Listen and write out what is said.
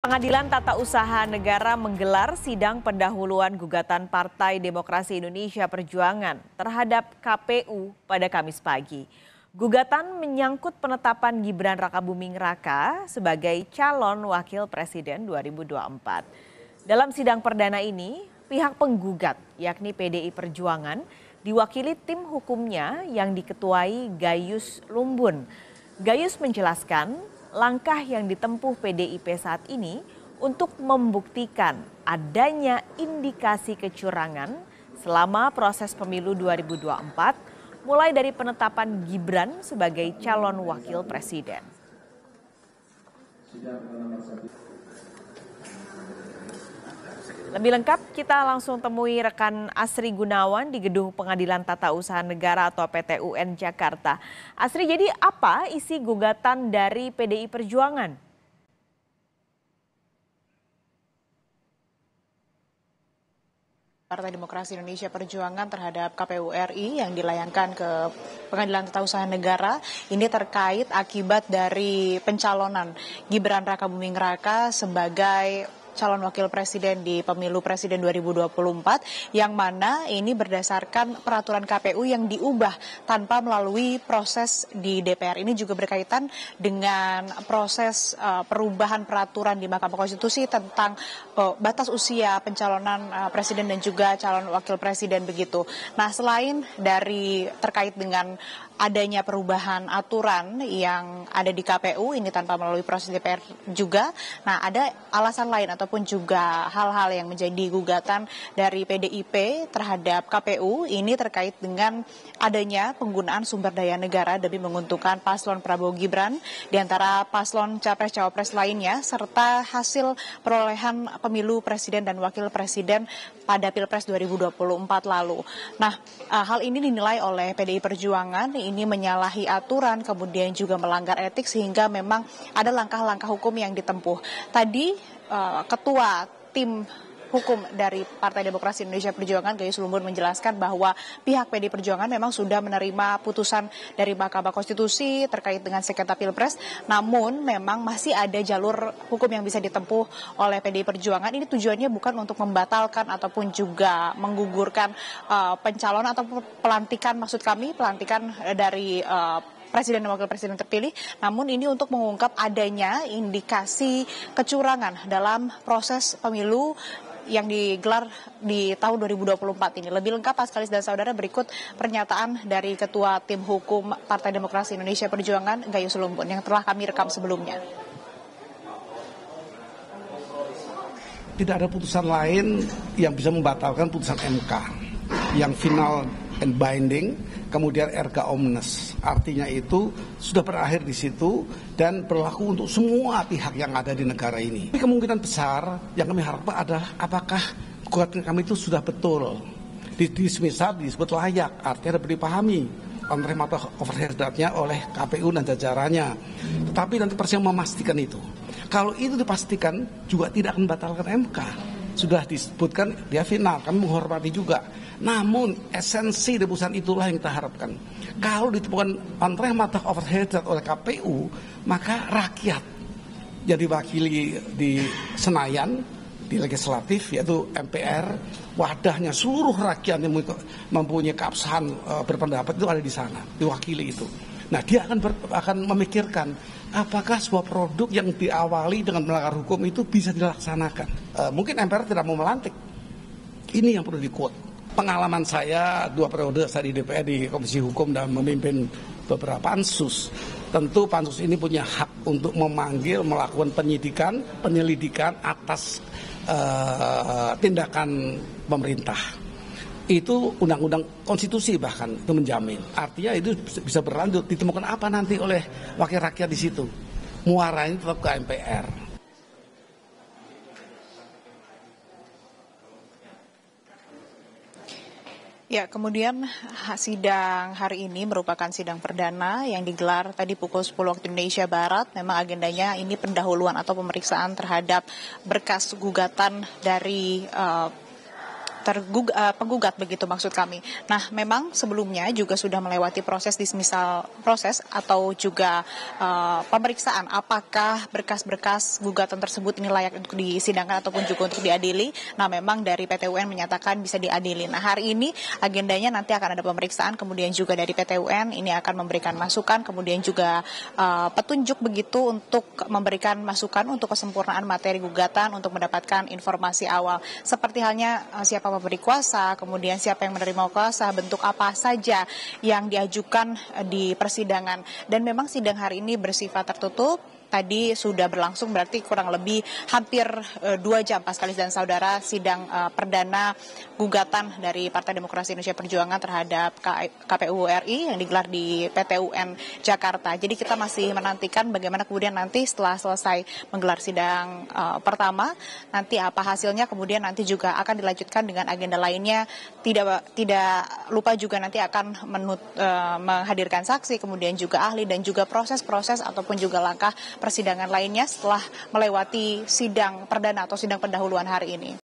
Pengadilan Tata Usaha Negara menggelar sidang pendahuluan gugatan Partai Demokrasi Indonesia Perjuangan terhadap KPU pada Kamis pagi. Gugatan menyangkut penetapan Gibran Rakabuming Raka sebagai calon wakil presiden 2024. Dalam sidang perdana ini, pihak penggugat yakni PDI Perjuangan diwakili tim hukumnya yang diketuai Gayus Lumbun. Gayus menjelaskan langkah yang ditempuh PDIP saat ini untuk membuktikan adanya indikasi kecurangan selama proses pemilu 2024, mulai dari penetapan Gibran sebagai calon wakil presiden. Lebih lengkap kita langsung temui rekan Asri Gunawan di Gedung Pengadilan Tata Usaha Negara atau PT-UN Jakarta. Asri, jadi apa isi gugatan dari PDI Perjuangan? Partai Demokrasi Indonesia Perjuangan terhadap KPU RI yang dilayangkan ke Pengadilan Tata Usaha Negara ini terkait akibat dari pencalonan Gibran Rakabuming Raka sebagai calon wakil presiden di pemilu presiden 2024 yang mana ini berdasarkan peraturan KPU yang diubah tanpa melalui proses di DPR. Ini juga berkaitan dengan proses perubahan peraturan di Mahkamah Konstitusi tentang batas usia pencalonan presiden dan juga calon wakil presiden begitu. Nah, selain dari terkait dengan adanya perubahan aturan yang ada di KPU ini tanpa melalui proses DPR juga. Nah, ada alasan lain ataupun juga hal-hal yang menjadi gugatan dari PDIP terhadap KPU ini terkait dengan adanya penggunaan sumber daya negara demi menguntungkan paslon Prabowo Gibran di antara paslon capres-cawapres lainnya serta hasil perolehan pemilu presiden dan wakil presiden pada Pilpres 2024 lalu. Nah, hal ini dinilai oleh PDI Perjuangan ini menyalahi aturan, kemudian juga melanggar etik sehingga memang ada langkah-langkah hukum yang ditempuh. Tadi Ketua Tim Hukum dari Partai Demokrasi Indonesia Perjuangan Gayus Lumbun menjelaskan bahwa pihak PDI Perjuangan memang sudah menerima putusan dari Mahkamah Konstitusi terkait dengan sengketa Pilpres, namun memang masih ada jalur hukum yang bisa ditempuh oleh PDI Perjuangan. Ini tujuannya bukan untuk membatalkan ataupun juga menggugurkan pencalonan atau pelantikan, maksud kami pelantikan dari Presiden dan Wakil Presiden terpilih, namun ini untuk mengungkap adanya indikasi kecurangan dalam proses pemilu yang digelar di tahun 2024 ini. Lebih lengkap Pak Kalis dan Saudara, berikut pernyataan dari Ketua Tim Hukum Partai Demokrasi Indonesia Perjuangan Gayus Lumbun yang telah kami rekam sebelumnya. Tidak ada putusan lain yang bisa membatalkan putusan MK yang final and binding, kemudian erga omnes. Artinya itu sudah berakhir di situ dan berlaku untuk semua pihak yang ada di negara ini. Tapi kemungkinan besar yang kami harapkan adalah apakah gugatan kami itu sudah betul. Semisal disebut layak, artinya dapat dipahami penerima overhead-nya oleh KPU dan jajarannya. Tetapi nanti persiapan memastikan itu. Kalau itu dipastikan juga tidak akan membatalkan MK. Sudah disebutkan dia final, kami menghormati juga. Namun esensi dari putusan itulah yang kita harapkan. Kalau ditemukan penerima overhead oleh KPU, maka rakyat yang diwakili di Senayan, di legislatif yaitu MPR, wadahnya seluruh rakyat yang mempunyai keabsahan berpendapat itu ada di sana, diwakili itu. Nah, dia akan memikirkan apakah sebuah produk yang diawali dengan melanggar hukum itu bisa dilaksanakan. Mungkin MPR tidak mau melantik. Ini yang perlu di-quote. Pengalaman saya 2 periode saya di DPR di Komisi Hukum dan memimpin beberapa pansus. Tentu pansus ini punya hak untuk memanggil, melakukan penyelidikan atas tindakan pemerintah. Itu undang-undang konstitusi bahkan itu menjamin. Artinya itu bisa berlanjut, ditemukan apa nanti oleh wakil rakyat di situ. Muaranya tetap ke MPR. Ya, kemudian sidang hari ini merupakan sidang perdana yang digelar tadi pukul 10 waktu Indonesia Barat. Memang agendanya ini pendahuluan atau pemeriksaan terhadap berkas gugatan dari penggugat begitu maksud kami. Nah, memang sebelumnya juga sudah melewati proses dismisal proses atau juga pemeriksaan apakah berkas-berkas gugatan tersebut ini layak untuk disidangkan ataupun juga untuk diadili. Nah, memang dari PT UN menyatakan bisa diadili. Nah, hari ini agendanya nanti akan ada pemeriksaan, kemudian juga dari PT UN ini akan memberikan masukan, kemudian juga petunjuk begitu untuk memberikan masukan untuk kesempurnaan materi gugatan untuk mendapatkan informasi awal. Seperti halnya siapa pemberi kuasa, kemudian siapa yang menerima kuasa, bentuk apa saja yang diajukan di persidangan. Dan memang sidang hari ini bersifat tertutup. Tadi sudah berlangsung berarti kurang lebih hampir 2 jam Paskalis dan saudara sidang perdana gugatan dari Partai Demokrasi Indonesia Perjuangan terhadap KPU RI yang digelar di PT UN Jakarta. Jadi kita masih menantikan bagaimana kemudian nanti setelah selesai menggelar sidang pertama, nanti apa hasilnya, kemudian nanti juga akan dilanjutkan dengan agenda lainnya. Tidak lupa juga nanti akan menghadirkan saksi, kemudian juga ahli dan juga proses-proses ataupun juga langkah persidangan lainnya setelah melewati sidang perdana atau sidang pendahuluan hari ini.